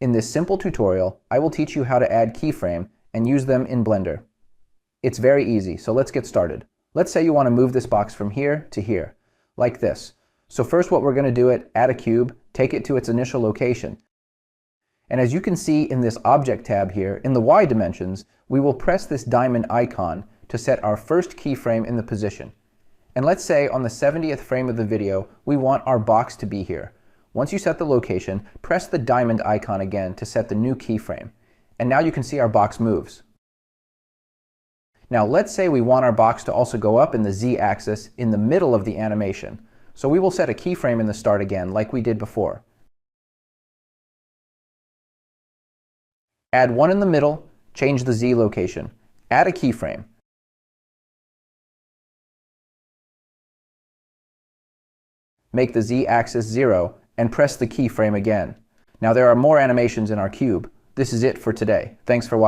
In this simple tutorial, I will teach you how to add keyframe and use them in Blender. It's very easy, so let's get started. Let's say you want to move this box from here to here, like this. So first what we're going to do is add a cube, take it to its initial location. And as you can see in this Object tab here, in the Y dimensions, we will press this diamond icon to set our first keyframe in the position. And let's say on the 70th frame of the video, we want our box to be here. Once you set the location, press the diamond icon again to set the new keyframe. And now you can see our box moves. Now let's say we want our box to also go up in the Z-axis in the middle of the animation. So we will set a keyframe in the start again, like we did before. Add one in the middle, change the Z location. Add a keyframe. Make the Z-axis 0 and press the keyframe again. Now there are more animations in our cube. This is it for today. Thanks for watching.